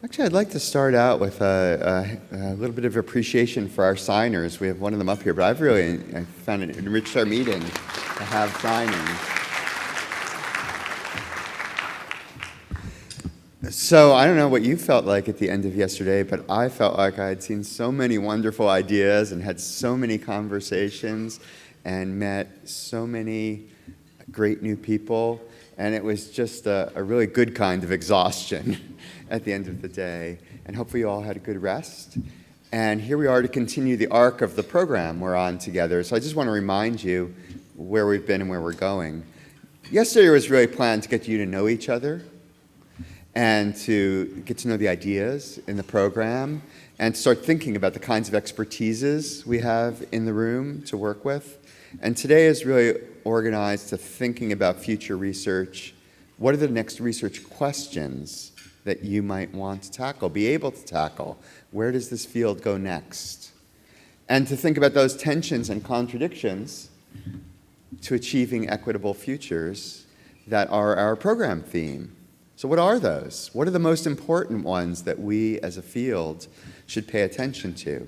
Actually, I'd like to start out with a little bit of appreciation for our signers. We have one of them up here, but I found it enriched our meeting to have signing. So I don't know what you felt like at the end of yesterday, but I felt like I had seen so many wonderful ideas and had so many conversations and met so many great new people, and it was just a really good kind of exhaustion at the end of the day. And hopefully you all had a good rest. And here we are to continue the arc of the program we're on together. So I just want to remind you where we've been and where we're going. Yesterday was really planned to get you to know each other and to get to know the ideas in the program and start thinking about the kinds of expertises we have in the room to work with. And today is really organized to thinking about future research. What are the next research questions that you might want to tackle, be able to tackle? Where does this field go next? And to think about those tensions and contradictions to achieving equitable futures that are our program theme. So what are those? What are the most important ones that we as a field should pay attention to?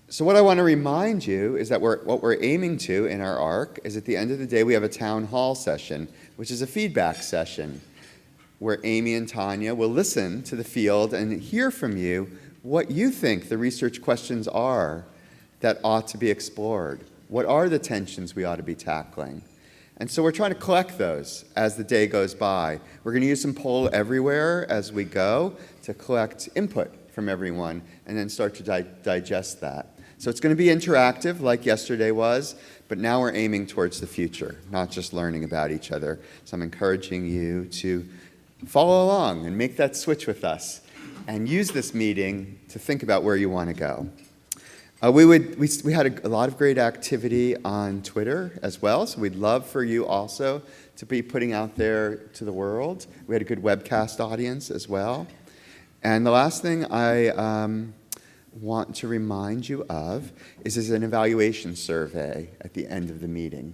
So what I want to remind you is that what we're aiming to in our arc is at the end of the day we have a town hall session, which is a feedback session, where Amy and Tanya will listen to the field and hear from you what you think the research questions are that ought to be explored. What are the tensions we ought to be tackling? And so we're trying to collect those as the day goes by. We're going to use some poll everywhere as we go to collect input from everyone and then start to digest that. So it's going to be interactive like yesterday was, but now we're aiming towards the future, not just learning about each other. So I'm encouraging you to follow along and make that switch with us and use this meeting to think about where you want to go. We had a lot of great activity on Twitter as well, so we'd love for you also to be putting out there to the world. We had a good webcast audience as well. And the last thing I want to remind you of is there's an evaluation survey at the end of the meeting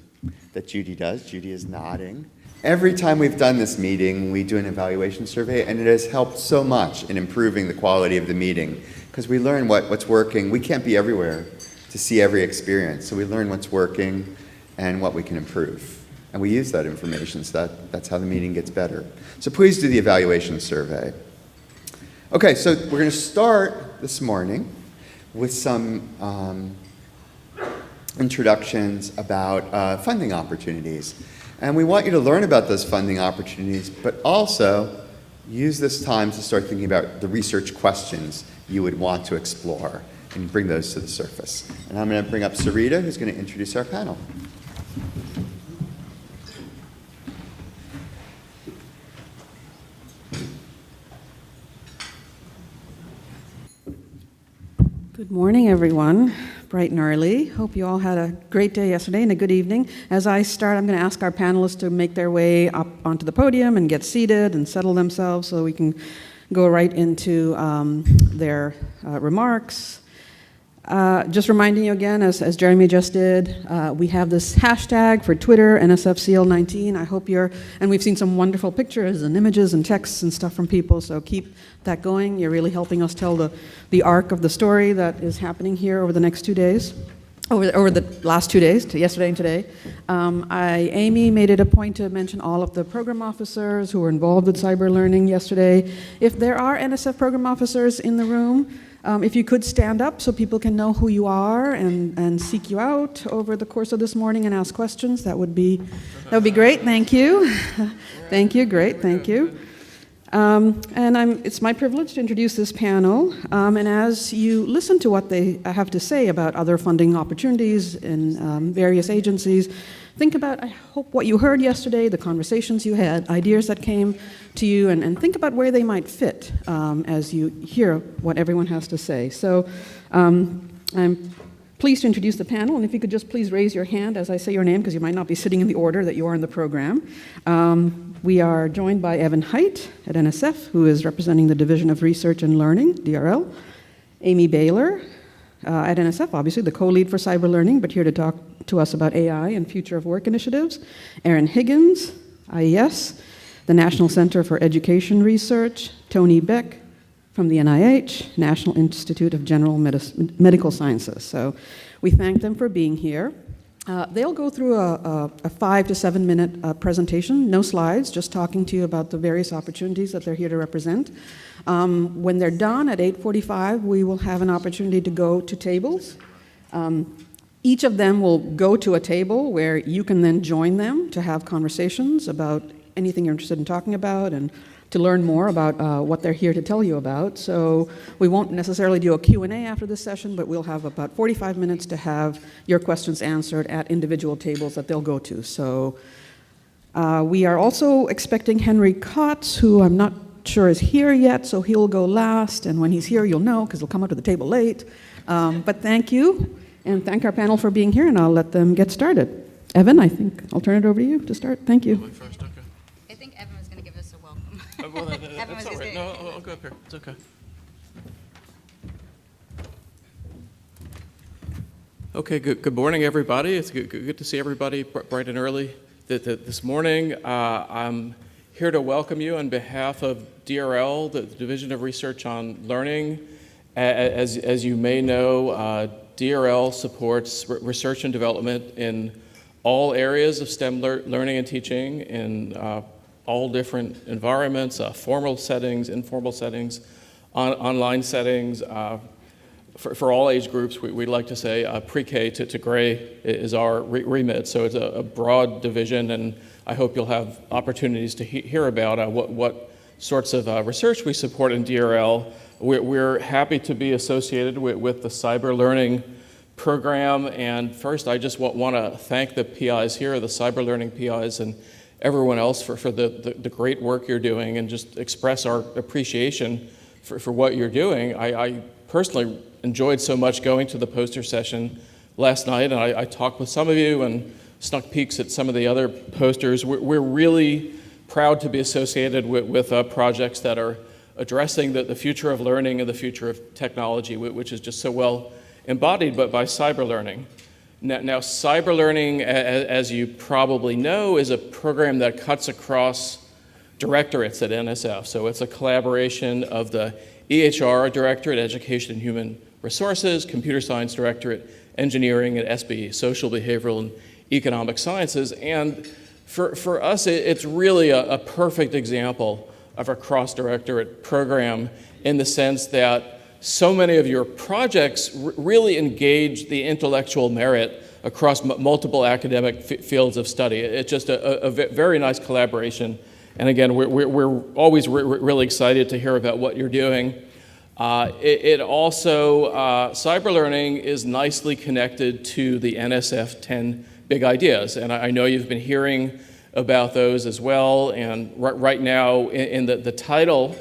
that Judy does. Judy is nodding. Every time we've done this meeting, we do an evaluation survey, and it has helped so much in improving the quality of the meeting because we learn what's working. We can't be everywhere to see every experience, so we learn what's working and what we can improve. And we use that information, so that's how the meeting gets better. So please do the evaluation survey. Okay, so we're going to start this morning with some introductions about funding opportunities. And we want you to learn about those funding opportunities, but also use this time to start thinking about the research questions you would want to explore and bring those to the surface. And I'm going to bring up Sarita, who's going to introduce our panel. Good morning, everyone. Bright and early. Hope you all had a great day yesterday and a good evening. As I start, I'm going to ask our panelists to make their way up onto the podium and get seated and settle themselves so we can go right into their remarks. Just reminding you again, as Jeremy just did, we have this hashtag for Twitter, NSFCL19. I hope and we've seen some wonderful pictures and images and texts and stuff from people, so keep that going. You're really helping us tell the arc of the story that is happening here over the next 2 days, over the last 2 days, to yesterday and today. Amy made it a point to mention all of the program officers who were involved with Cyberlearning yesterday. If there are NSF program officers in the room, if you could stand up so people can know who you are and seek you out over the course of this morning and ask questions, that would be great. Thank you. Thank you. Great. Thank you. It's my privilege to introduce this panel. And as you listen to what they have to say about other funding opportunities in various agencies, think about, I hope, what you heard yesterday, the conversations you had, ideas that came to you, and think about where they might fit as you hear what everyone has to say. So I'm pleased to introduce the panel, and if you could just please raise your hand as I say your name, because you might not be sitting in the order that you are in the program. We are joined by Evan Haidt at NSF, who is representing the Division of Research and Learning, DRL. Amy Baylor at NSF, obviously the co-lead for Cyberlearning, but here to talk to us about AI and future of work initiatives. Erin Higgins, IES, the National Center for Education Research. Tony Beck, from the NIH, National Institute of General Medical Sciences. So we thank them for being here. They'll go through a 5 to 7 minute presentation, no slides, just talking to you about the various opportunities that they're here to represent. When they're done at 8:45, we will have an opportunity to go to tables. Each of them will go to a table where you can then join them to have conversations about anything you're interested in talking about and to learn more about what they're here to tell you about. So we won't necessarily do a Q&A after this session, but we'll have about 45 minutes to have your questions answered at individual tables that they'll go to. So we are also expecting Henry Kotz, who I'm not sure is here yet, so he'll go last, and when he's here you'll know because he'll come up to the table late. But thank you, and thank our panel for being here, and I'll let them get started. Evan, I think I'll turn it over to you to start. Thank you. I think Evan was going to give us a welcome. Well, that's all right. No, I'll go up here. It's okay. Okay, good morning, everybody. It's good to see everybody bright and early this morning. I'm here to welcome you on behalf of DRL, the Division of Research on Learning. As you may know, DRL supports research and development in all areas of STEM learning and teaching in all different environments, formal settings, informal settings, online settings. For all age groups, we'd like to say pre-K to gray is our remit. So it's a broad division, and I hope you'll have opportunities to hear about what sorts of research we support in DRL. We're happy to be associated with the Cyberlearning program, and first I just want to thank the PIs here, the Cyberlearning PIs, and everyone else for the great work you're doing, and just express our appreciation for what you're doing. I personally enjoyed so much going to the poster session last night, and I talked with some of you and snuck peeks at some of the other posters. We're really proud to be associated with projects that are addressing the future of learning and the future of technology, which is just so well embodied by Cyberlearning. Now, Cyberlearning, as you probably know, is a program that cuts across directorates at NSF. So it's a collaboration of the EHR Directorate, Education and Human Resources, Computer Science Directorate, Engineering, and SBE, Social, Behavioral, and Economic Sciences. And for us, it's really a perfect example of a cross-directorate program in the sense that so many of your projects really engage the intellectual merit across multiple academic fields of study. It's just a very nice collaboration. And again, we're always really excited to hear about what you're doing. It also, Cyberlearning is nicely connected to the NSF 10 Big Ideas. And I know you've been hearing about those as well. And right now, in the title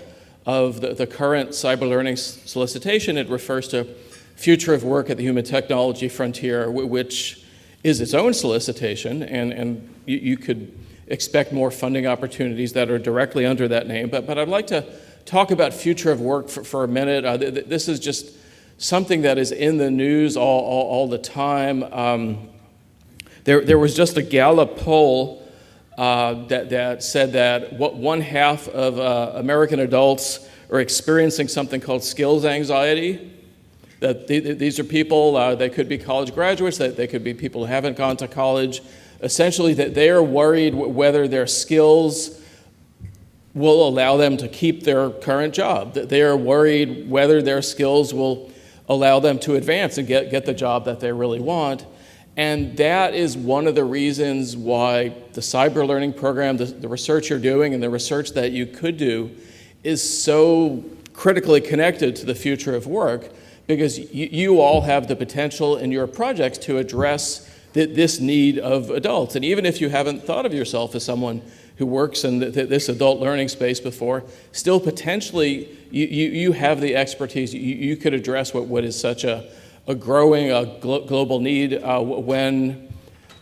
of the current Cyberlearning solicitation, it refers to Future of Work at the Human Technology Frontier, which is its own solicitation, and you could expect more funding opportunities that are directly under that name. But I'd like to talk about future of work for a minute. This is just something that is in the news all the time. There was just a Gallup poll that said that one half of American adults are experiencing something called skills anxiety. That these are people, they could be college graduates, they could be people who haven't gone to college. Essentially, that they are worried whether their skills will allow them to keep their current job. That they are worried whether their skills will allow them to advance and get the job that they really want. And that is one of the reasons why the Cyberlearning program, the research you're doing and the research that you could do is so critically connected to the future of work, because you all have the potential in your projects to address this need of adults. And even if you haven't thought of yourself as someone who works in this adult learning space before, still potentially you have the expertise. You could address what is such a growing global need. When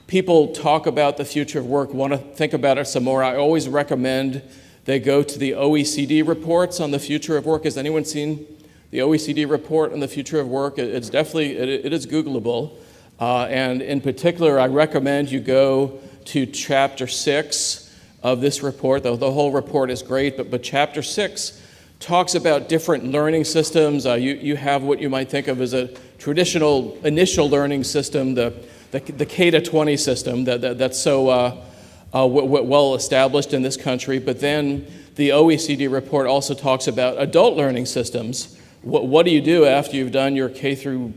people talk about the future of work, want to think about it some more, I always recommend they go to the OECD reports on the future of work. Has anyone seen the OECD report on the future of work? It's definitely, it is Googleable. And in particular, I recommend you go to chapter 6 of this report. The whole report is great, but chapter 6 talks about different learning systems. You have what you might think of as a traditional initial learning system, the K-20 system that's so well established in this country. But then the OECD report also talks about adult learning systems. What do you do after you've done your K through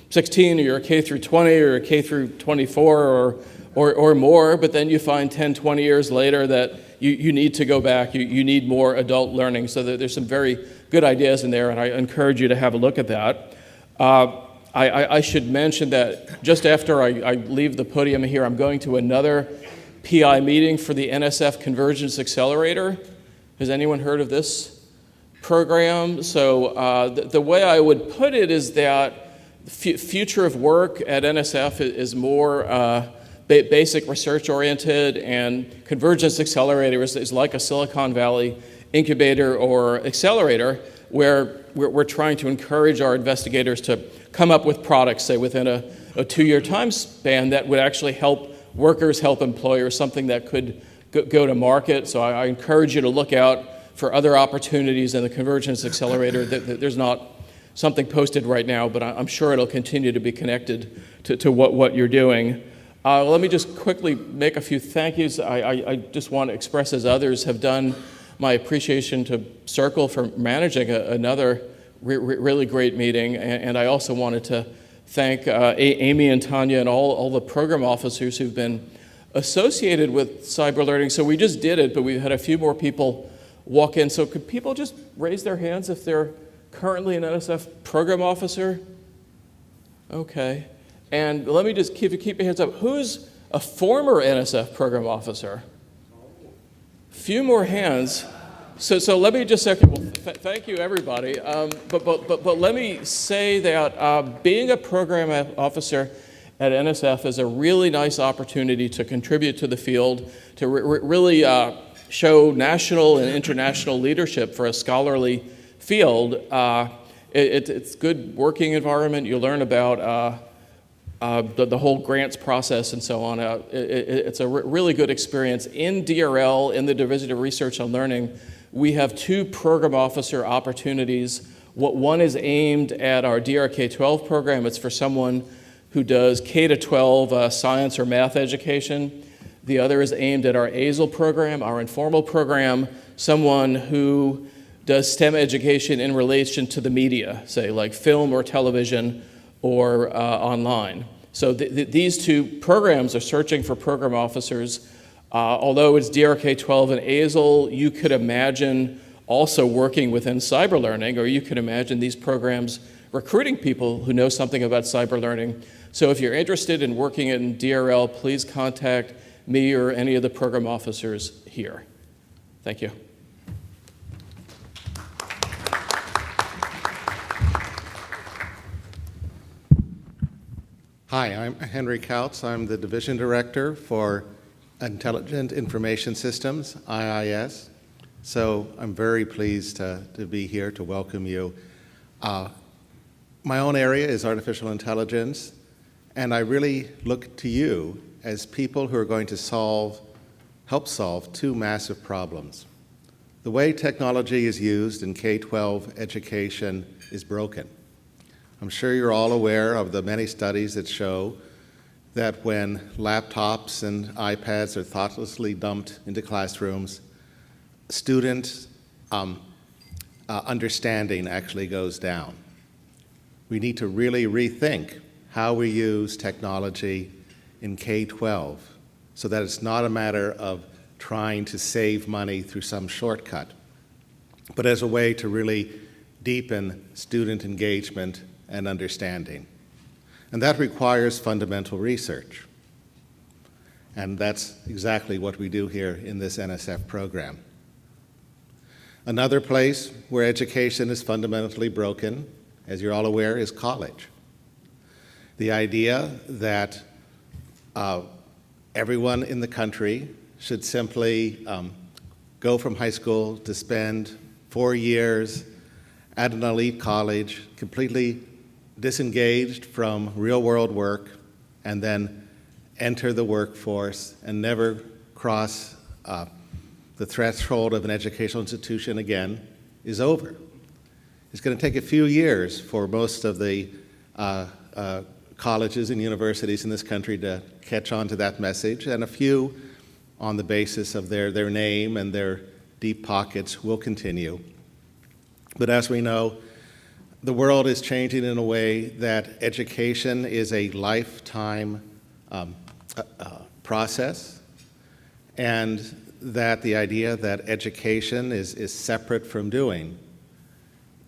16 or your K through 20 or your K through 24 or more, but then you find 10, 20 years later that you need to go back, you need more adult learning. So there's some very good ideas in there, and I encourage you to have a look at that. I should mention that just after I leave the podium here, I'm going to another PI meeting for the NSF Convergence Accelerator. Has anyone heard of this program? So the way I would put it is that future of work at NSF is more basic research oriented, and Convergence Accelerator is like a Silicon Valley incubator or accelerator where we're trying to encourage our investigators to come up with products, say within a 2-year time span, that would actually help workers, help employers, something that could go to market. So I encourage you to look out for other opportunities in the Convergence Accelerator. There's not something posted right now, but I'm sure it'll continue to be connected to what you're doing. Let me just quickly make a few thank yous. I just want to express, as others have done, my appreciation to Circle for managing another really great meeting. And I also wanted to thank Amy and Tanya and all the program officers who've been associated with Cyberlearning. So we just did it, but we've had a few more people walk in. So could people just raise their hands if they're currently an NSF program officer? Okay. And let me just keep your hands up. Who's a former NSF program officer? Few more hands. So let me just say, well, thank you, everybody. But let me say that being a program officer at NSF is a really nice opportunity to contribute to the field, to really show national and international leadership for a scholarly field. It's good working environment. You learn about the whole grants process and so on. It's a really good experience. In DRL, in the Division of Research and Learning, we have 2 program officer opportunities. One is aimed at our DRK-12 program. It's for someone who does K-12 science or math education. The other is aimed at our ASL program, our informal program, someone who does STEM education in relation to the media, say like film or television or online. So these 2 programs are searching for program officers. Although it's DRK-12 and ASL, you could imagine also working within Cyberlearning, or you could imagine these programs recruiting people who know something about Cyberlearning. So if you're interested in working in DRL, please contact me or any of the program officers here. Thank you. Hi, I'm Henry Kautz. I'm the Division Director for Intelligent Information Systems, IIS. So I'm very pleased to be here to welcome you. My own area is artificial intelligence, and I really look to you as people who are going to help solve 2 massive problems. The way technology is used in K-12 education is broken. I'm sure you're all aware of the many studies that show that when laptops and iPads are thoughtlessly dumped into classrooms, students' understanding actually goes down. We need to really rethink how we use technology in K-12 so that it's not a matter of trying to save money through some shortcut, but as a way to really deepen student engagement and understanding. And that requires fundamental research. And that's exactly what we do here in this NSF program. Another place where education is fundamentally broken, as you're all aware, is college. The idea that everyone in the country should simply go from high school to spend 4 years at an elite college, completely disengaged from real-world work, and then enter the workforce and never cross the threshold of an educational institution again, is over. It's going to take a few years for most of the colleges and universities in this country to catch on to that message, and a few, on the basis of their name and their deep pockets, will continue. But as we know, the world is changing in a way that education is a lifetime process, and that the idea that education is separate from doing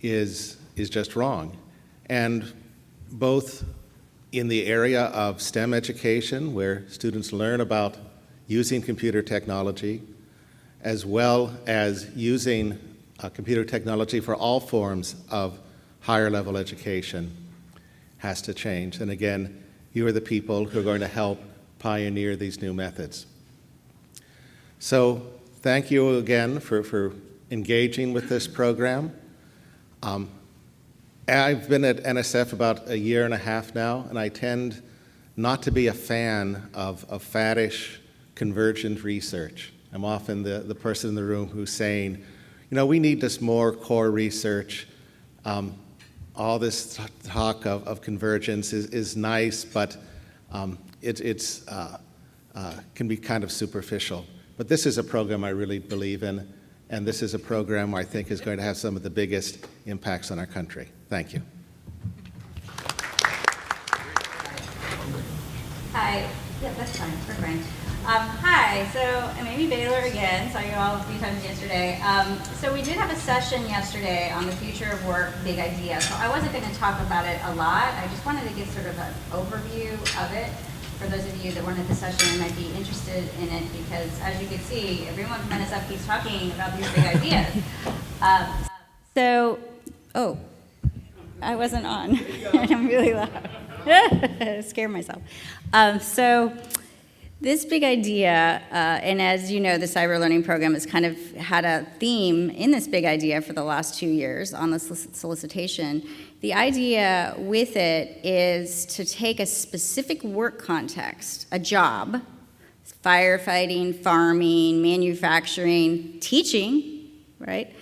is just wrong. And both in the area of STEM education, where students learn about using computer technology, as well as using computer technology for all forms of higher level education, has to change. And again, you are the people who are going to help pioneer these new methods. So thank you again for engaging with this program. I've been at NSF about a year and a half now, and I tend not to be a fan of faddish, convergent research. I'm often the person in the room who's saying, you know, we need this more core research. All this talk of convergence is nice, but it's can be kind of superficial. But this is a program I really believe in, and this is a program I think is going to have some of the biggest impacts on our country. Thank you. Hi. Yeah, that's fine. We're fine. Hi. So I'm Amy Baylor again. Saw you all a few times yesterday. So we did have a session yesterday on the future of work, big idea. So I wasn't going to talk about it a lot. I just wanted to give sort of an overview of it for those of you that weren't at the session and might be interested in it, because as you can see, everyone from NSF keeps talking about these big ideas. Oh, I wasn't on. I'm really loud. I scared myself. So this big idea, and as you know, the Cyberlearning program has kind of had a theme in this big idea for the last 2 years on the solicitation. The idea with it is to take a specific work context, a job, firefighting, farming, manufacturing, teaching, right?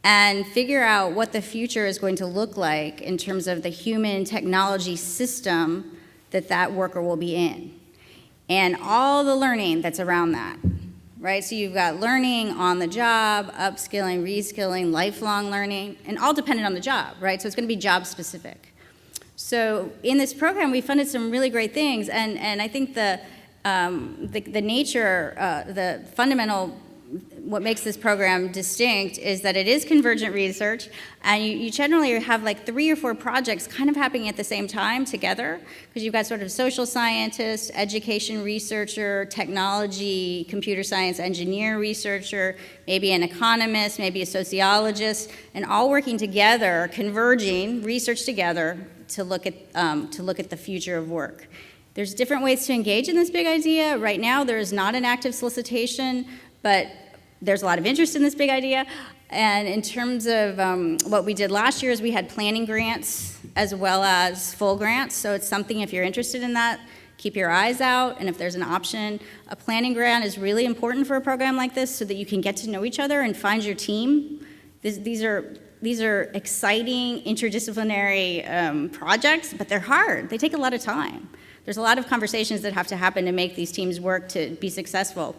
And figure out what the future is going to look like in terms of the human technology system that worker will be in. And all the learning that's around that, right? So you've got learning on the job, upskilling, reskilling, lifelong learning, and all dependent on the job, right? So it's going to be job specific. So in this program, we funded some really great things, and I think the nature, the fundamental, what makes this program distinct is that it is convergent research, and you generally have like 3 or 4 projects kind of happening at the same time together, because you've got sort of social scientist, education researcher, technology, computer science engineer researcher, maybe an economist, maybe a sociologist, and all working together, converging research together to look at the future of work. There's different ways to engage in this big idea. Right now, there is not an active solicitation, but there's a lot of interest in this big idea. And in terms of what we did last year is we had planning grants as well as full grants. So it's something, if you're interested in that, keep your eyes out. And if there's an option, a planning grant is really important for a program like this so that you can get to know each other and find your team. These are exciting interdisciplinary projects, but they're hard. They take a lot of time. There's a lot of conversations that have to happen to make these teams work to be successful.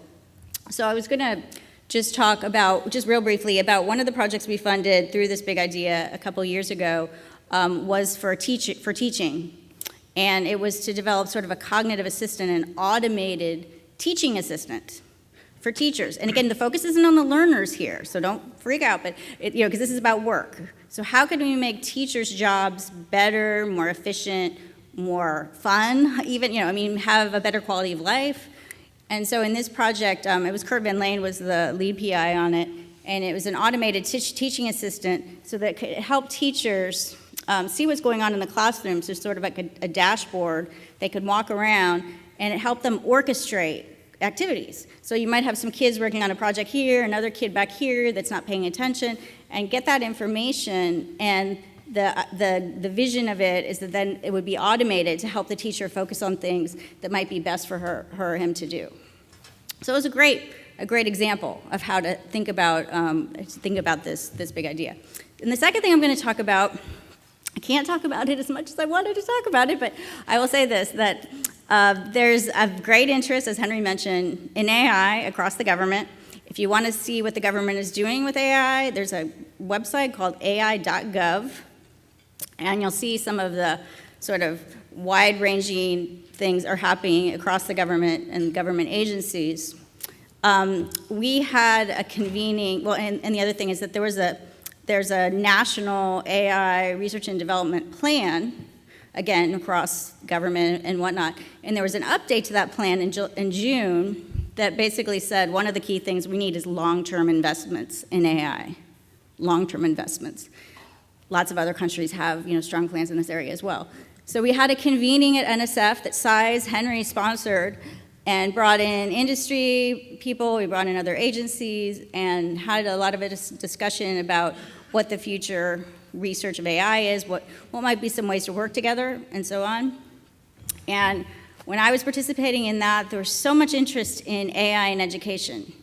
So I was going to just talk about, just real briefly, about one of the projects we funded through this big idea a couple years ago was for teaching. And it was to develop sort of a cognitive assistant, an automated teaching assistant for teachers. And again, the focus isn't on the learners here, so don't freak out, but because this is about work. So how can we make teachers' jobs better, more efficient, more fun, even, have a better quality of life? And so in this project, it was Kurt Van Lane was the lead PI on it, and it was an automated teaching assistant so that it could help teachers see what's going on in the classroom, so sort of like a dashboard. They could walk around, and it helped them orchestrate activities. So you might have some kids working on a project here, another kid back here that's not paying attention, and get that information, and the vision of it is that then it would be automated to help the teacher focus on things that might be best for her or him to do. So it was a great a great example of how to think about this big idea. And the second thing I'm going to talk about, I can't talk about it as much as I wanted to talk about it, but I will say this, that there's a great interest, as Henry mentioned, in AI across the government. If you want to see what the government is doing with AI, there's a website called ai.gov, and you'll see some of the sort of wide-ranging things are happening across the government and government agencies. We had a convening, well, and the other thing is that there's a national AI research and development plan, again, across government and whatnot, and there was an update to that plan in June that basically said one of the key things we need is long-term investments in AI, long-term investments. Lots of other countries have, strong plans in this area as well. So we had a convening at NSF that Henry sponsored and brought in industry people, we brought in other agencies, and had a lot of a discussion about what the future research of AI is, what might be some ways to work together, and so on. And when I was participating in that, there was so much interest in AI in education.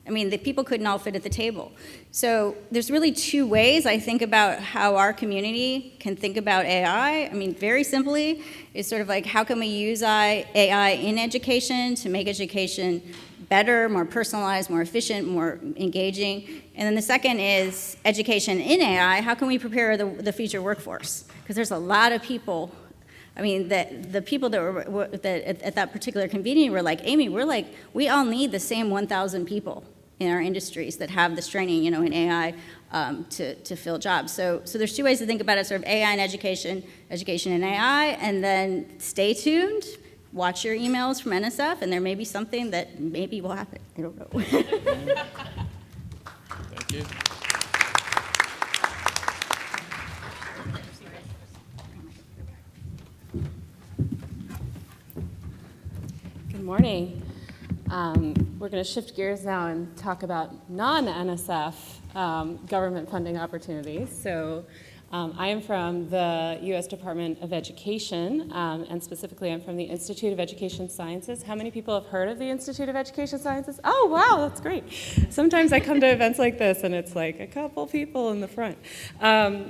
I mean, the people couldn't all fit at the table. So there's really two ways I think about how our community can think about AI. I mean, very simply, it's sort of like how can we use AI in education to make education better, more personalized, more efficient, more engaging. And then the second is education in AI. How can we prepare the future workforce? Because there's a lot of people. I mean, the people that were at that particular convening were like, Amy, we all need the same 1,000 people in our industries that have this training, in AI to fill jobs. So there's two ways to think about it, sort of AI and education and AI, and then stay tuned, watch your emails from NSF, and there may be something that maybe will happen. I don't know. Thank you. Good morning. We're going to shift gears now and talk about non-NSF government funding opportunities. So I am from the U.S. Department of Education, and specifically I'm from the Institute of Education Sciences. How many people have heard of the Institute of Education Sciences? Oh, wow, that's great. Sometimes I come to events like this and it's like a couple people in the front.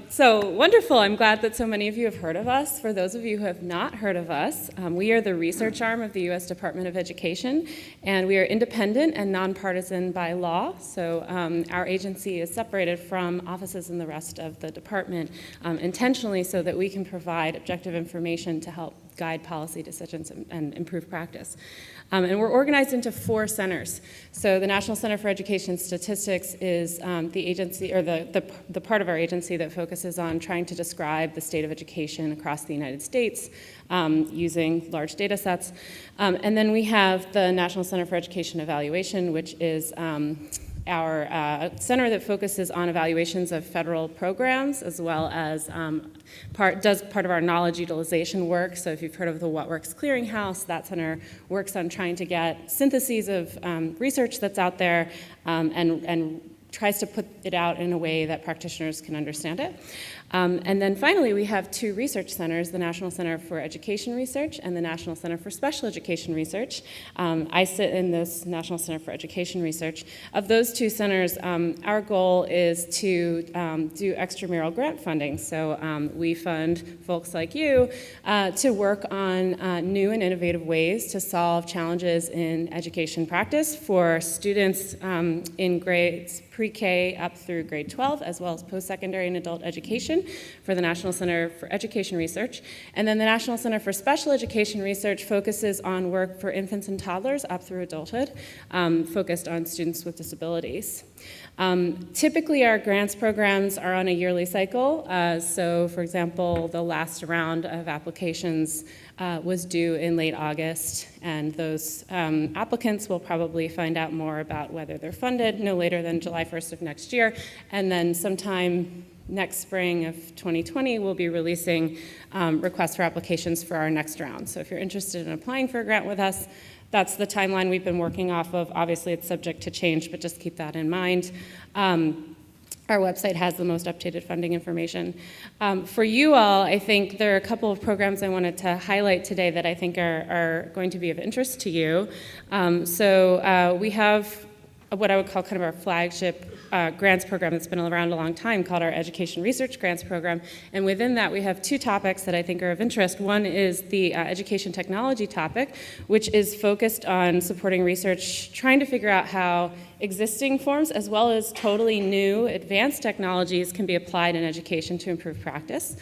So wonderful. I'm glad that so many of you have heard of us. For those of you who have not heard of us, we are the research arm of the U.S. Department of Education, and we are independent and nonpartisan by law. So our agency is separated from offices in the rest of the department intentionally so that we can provide objective information to help guide policy decisions and improve practice. And we're organized into 4 centers. So the National Center for Education Statistics is the agency, or the part of our agency that focuses on trying to describe the state of education across the United States using large data sets. And then we have the National Center for Education Evaluation, which is our center that focuses on evaluations of federal programs, as well as does part of our knowledge utilization work. So if you've heard of the What Works Clearinghouse, that center works on trying to get syntheses of research that's out there and tries to put it out in a way that practitioners can understand it. And then finally, we have 2 research centers, the National Center for Education Research and the National Center for Special Education Research. I sit in this National Center for Education Research. Of those 2 centers, our goal is to do extramural grant funding. So we fund folks like you to work on new and innovative ways to solve challenges in education practice for students in grades pre-K up through grade 12, as well as post-secondary and adult education for the National Center for Education Research. And then the National Center for Special Education Research focuses on work for infants and toddlers up through adulthood, focused on students with disabilities. Typically, our grants programs are on a yearly cycle. So, for example, the last round of applications was due in late August, and those applicants will probably find out more about whether they're funded no later than July 1st of next year, and then sometime next spring of 2020, we'll be releasing requests for applications for our next round. So if you're interested in applying for a grant with us, that's the timeline we've been working off of. Obviously, it's subject to change, but just keep that in mind. Our website has the most updated funding information. For you all, I think there are a couple of programs I wanted to highlight today that I think are going to be of interest to you. We have what I would call kind of our flagship grants program that's been around a long time, called our Education Research Grants Program. And within that, we have two topics that I think are of interest. One is the education technology topic, which is focused on supporting research, trying to figure out how existing forms, as well as totally new advanced technologies, can be applied in education to improve practice.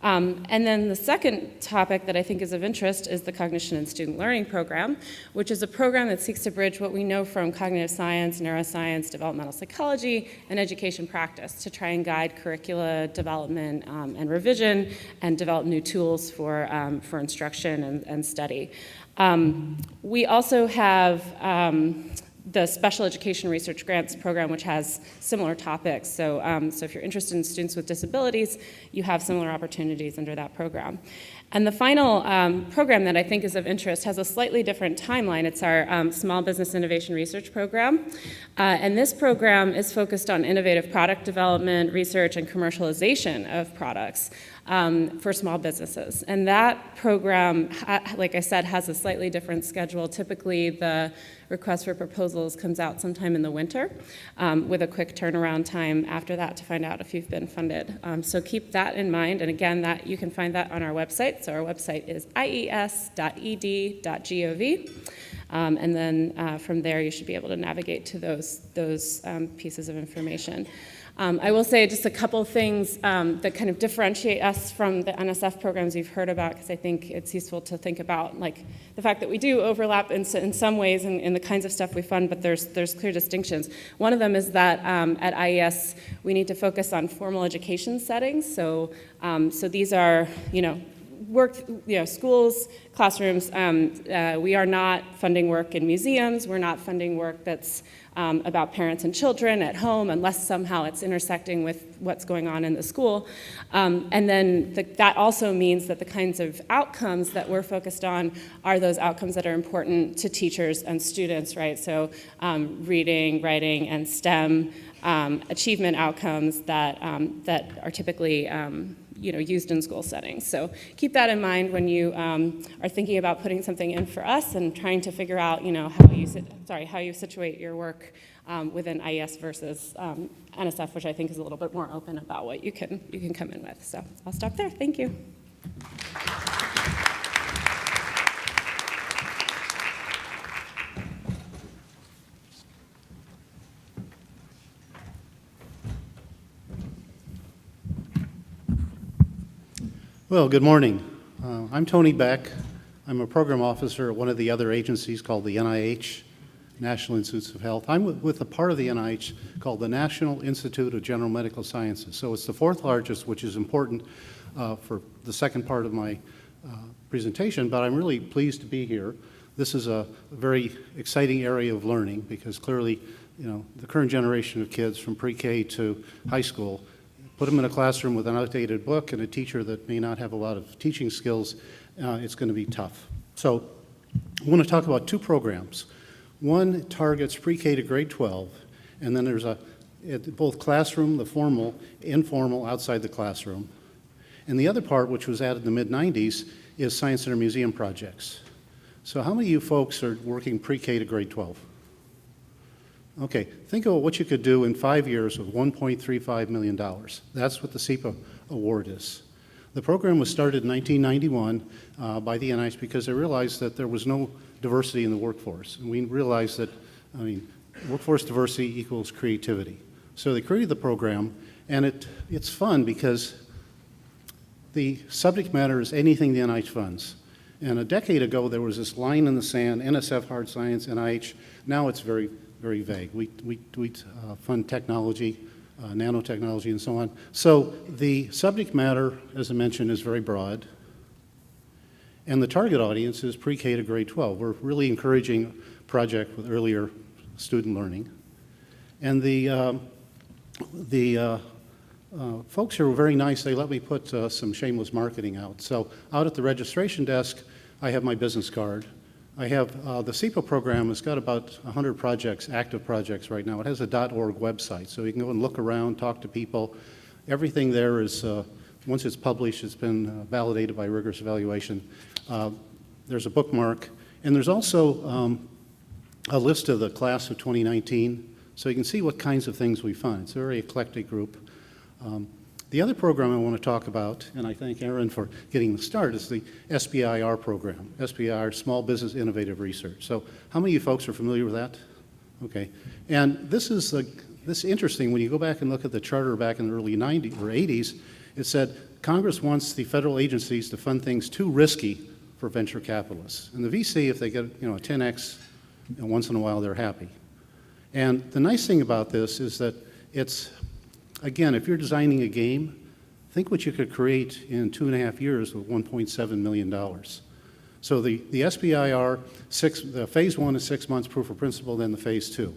And then the second topic that I think is of interest is the Cognition and Student Learning Program, which is a program that seeks to bridge what we know from cognitive science, neuroscience, developmental psychology, and education practice to try and guide curricula development and revision and develop new tools for instruction and study. We also have the Special Education Research Grants Program, which has similar topics. So if you're interested in students with disabilities, you have similar opportunities under that program. And the final program that I think is of interest has a slightly different timeline. It's our Small Business Innovation Research Program. And this program is focused on innovative product development, research, and commercialization of products for small businesses. And that program, like I said, has a slightly different schedule. Typically, the request for proposals comes out sometime in the winter with a quick turnaround time after that to find out if you've been funded. So keep that in mind. And again, that you can find that on our website. So our website is ies.ed.gov. And then from there, you should be able to navigate to those pieces of information. I will say just a couple things that kind of differentiate us from the NSF programs you've heard about, because I think it's useful to think about like the fact that we do overlap in some ways in the kinds of stuff we fund, but there's clear distinctions. One of them is that at IES we need to focus on formal education settings. So these are schools, classrooms. We are not funding work in museums. We're not funding work that's about parents and children at home, unless somehow it's intersecting with what's going on in the school. And then that also means that the kinds of outcomes that we're focused on are those outcomes that are important to teachers and students, right? So reading, writing, and STEM achievement outcomes that are typically used in school settings. So keep that in mind when you are thinking about putting something in for us and trying to figure out, how you situate your work within IES versus NSF, which I think is a little bit more open about what you can come in with. So I'll stop there. Thank you. Well, good morning. I'm Tony Beck. I'm a program officer at one of the other agencies called the NIH, National Institutes of Health. I'm with a part of the NIH called the National Institute of General Medical Sciences. So it's the fourth largest, which is important for the second part of my presentation, but I'm really pleased to be here. This is a very exciting area of learning because clearly, the current generation of kids from pre-K to high school, put them in a classroom with an outdated book and a teacher that may not have a lot of teaching skills, it's going to be tough. So I want to talk about two programs. One targets pre-K to grade 12, and then there's both classroom, the formal, informal, outside the classroom. And the other part, which was added in the mid-90s, is Science Center Museum projects. So how many of you folks are working pre-K to grade 12? Okay, think about what you could do in 5 years with $1.35 million. That's what the SEPA award is. The program was started in 1991 by the NIH because they realized that there was no diversity in the workforce. And we realized that, workforce diversity equals creativity. So they created the program, and it's fun because the subject matter is anything the NIH funds. And a decade ago, there was this line in the sand, NSF Hard Science, NIH. Now it's very vague. We fund technology, nanotechnology, and so on. So the subject matter, as I mentioned, is very broad. And the target audience is pre-K to grade 12. We're really encouraging a project with earlier student learning. And the folks here were very nice. They let me put some shameless marketing out. So out at the registration desk, I have my business card. I have the SEPA program has got about 100 projects, active projects right now. It has a .org website, so you can go and look around, talk to people. Everything there is, once it's published, it's been validated by rigorous evaluation. There's a bookmark, and there's also a list of the class of 2019, so you can see what kinds of things we fund. It's a very eclectic group. The other program I want to talk about, and I thank Aaron for getting the start, is the SBIR program, SBIR, Small Business Innovative Research. So how many of you folks are familiar with that? Okay. And this is interesting. When you go back and look at the charter back in the early 90s or 80s, it said Congress wants the federal agencies to fund things too risky for venture capitalists. And the VC, if they get a 10x, once in a while they're happy. And the nice thing about this is that it's, again, if you're designing a game, think what you could create in 2.5 years with $1.7 million. So the SBIR, the phase 1 is 6 months proof of principle, then the phase 2.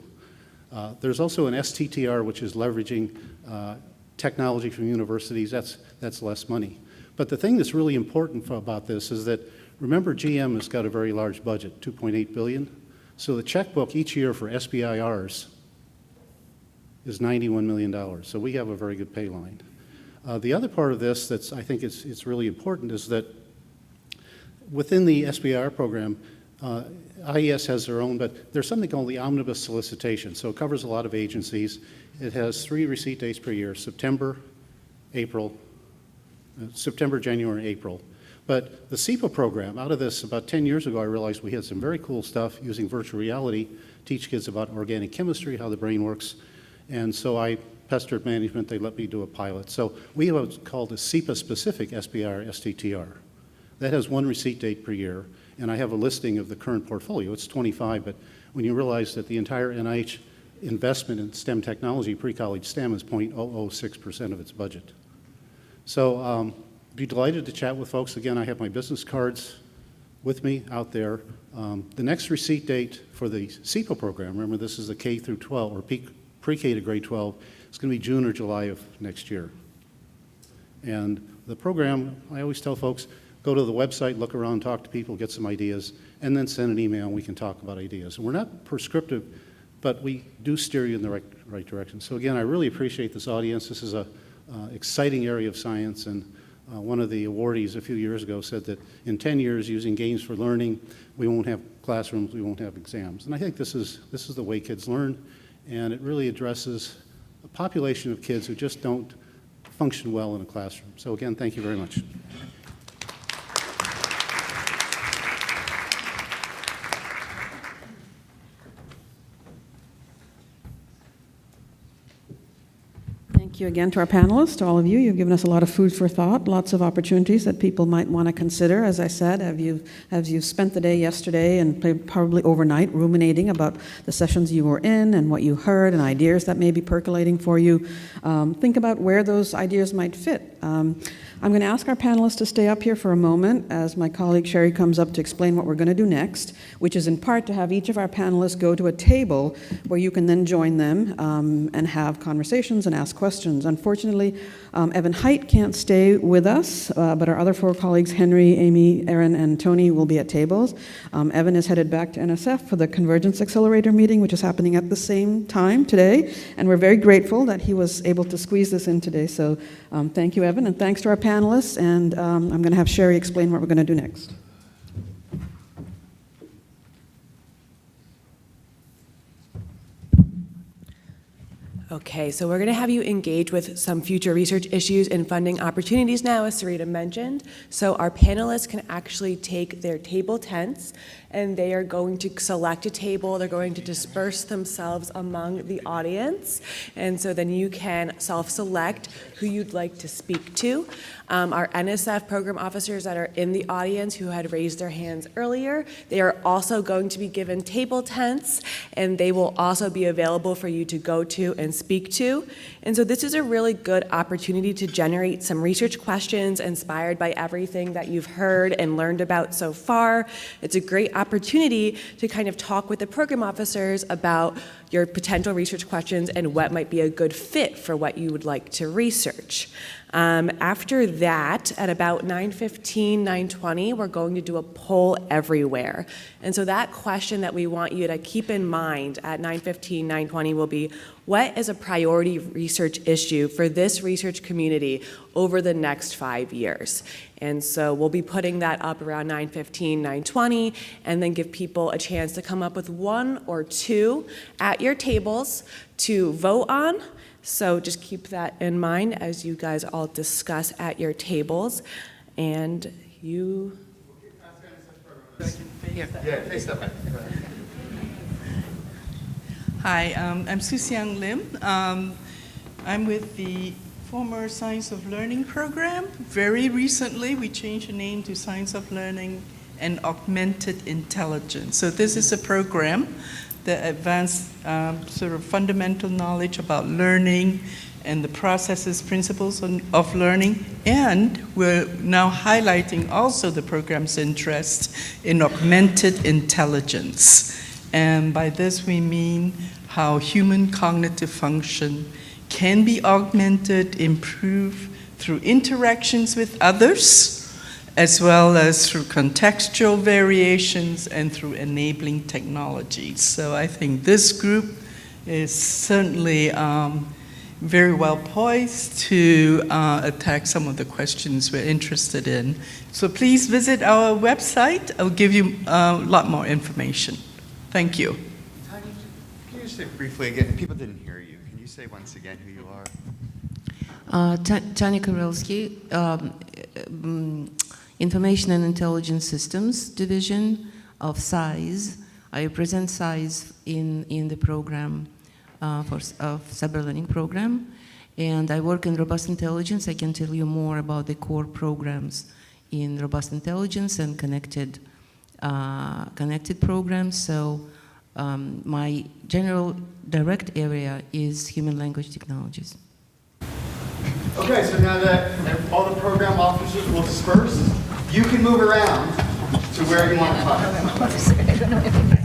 There's also an STTR, which is leveraging technology from universities. That's less money. But the thing that's really important about this is that, remember, GM has got a very large budget, $2.8 billion. So the checkbook each year for SBIRs is $91 million. So we have a very good pay line. The other part of this that's, I think it's really important is that within the SBIR program, IES has their own, but there's something called the omnibus solicitation. So it covers a lot of agencies. It has 3 receipt dates per year: September, January, April. But the CEPA program, out of this, about 10 years ago, I realized we had some very cool stuff using virtual reality, teach kids about organic chemistry, how the brain works. And so I pestered management. They let me do a pilot. So we have what's called a CEPA-specific SBIR STTR. That has 1 receipt date per year. And I have a listing of the current portfolio. It's 25, but when you realize that the entire NIH investment in STEM technology, pre-college STEM, is 0.006% of its budget. So be delighted to chat with folks. Again, I have my business cards with me out there. The next receipt date for the CEPA program, remember this is the K through 12, or pre-K to grade 12, it's going to be June or July of next year. And the program, I always tell folks, go to the website, look around, talk to people, get some ideas, and then send an email and we can talk about ideas. And we're not prescriptive, but we do steer you in the right direction. So again, I really appreciate this audience. This is an exciting area of science, and one of the awardees a few years ago said that in 10 years, using games for learning, we won't have classrooms, we won't have exams. And I think this is the way kids learn, and it really addresses a population of kids who just don't function well in a classroom. So again, thank you very much. Thank you again to our panelists, to all of you. You've given us a lot of food for thought, lots of opportunities that people might want to consider. As I said, as you spent the day yesterday and probably overnight ruminating about the sessions you were in and what you heard and ideas that may be percolating for you, think about where those ideas might fit. I'm going to ask our panelists to stay up here for a moment as my colleague Sherry comes up to explain what we're going to do next, which is in part to have each of our panelists go to a table where you can then join them and have conversations and ask questions. Unfortunately, Evan Haidt can't stay with us, but our other 4 colleagues, Henry, Amy, Aaron, and Tony, will be at tables. Evan is headed back to NSF for the Convergence Accelerator meeting, which is happening at the same time today, and we're very grateful that he was able to squeeze this in today. So thank you, Evan, and thanks to our panelists, and I'm going to have Sherry explain what we're going to do next. Okay, so we're going to have you engage with some future research issues and funding opportunities now, as Sarita mentioned. So our panelists can actually take their table tents, and they are going to select a table. They're going to disperse themselves among the audience, and so then you can self-select who you'd like to speak to. Our NSF program officers that are in the audience who had raised their hands earlier, they are also going to be given table tents, and they will also be available for you to go to and speak to. And so this is a really good opportunity to generate some research questions inspired by everything that you've heard and learned about so far. It's a great opportunity to kind of talk with the program officers about your potential research questions and what might be a good fit for what you would like to research. After that, at about 9:15, 9:20, we're going to do a poll everywhere. And so that question that we want you to keep in mind at 9:15, 9:20 will be, What is a priority research issue for this research community over the next 5 years? And so we'll be putting that up around 9:15, 9:20, and then give people a chance to come up with one or two at your tables to vote on. So just keep that in mind as you guys all discuss at your tables. And you... Yeah, face that way. Hi, I'm Susiang Lim. I'm with the former Science of Learning program. Very recently, we changed the name to Science of Learning and Augmented Intelligence. So this is a program that advances sort of fundamental knowledge about learning and the processes, principles of learning. And we're now highlighting also the program's interest in augmented intelligence. And by this we mean how human cognitive function can be augmented, improved through interactions with others, as well as through contextual variations and through enabling technologies. So I think this group is certainly very well poised to attack some of the questions we're interested in. So please visit our website. I'll give you a lot more information. Thank you. Tanya, can you just say briefly again? People didn't hear you. Can you say once again who you are? Tanya Karelsky, Information and Intelligence Systems Division of SAIS. I represent SAIS in the program of Cyberlearning program, and I work in robust intelligence. I can tell you more about the core programs in robust intelligence and connected programs. So my general direct area is human language technologies. Okay, so now that all the program officers will disperse, you can move around to where you want to talk.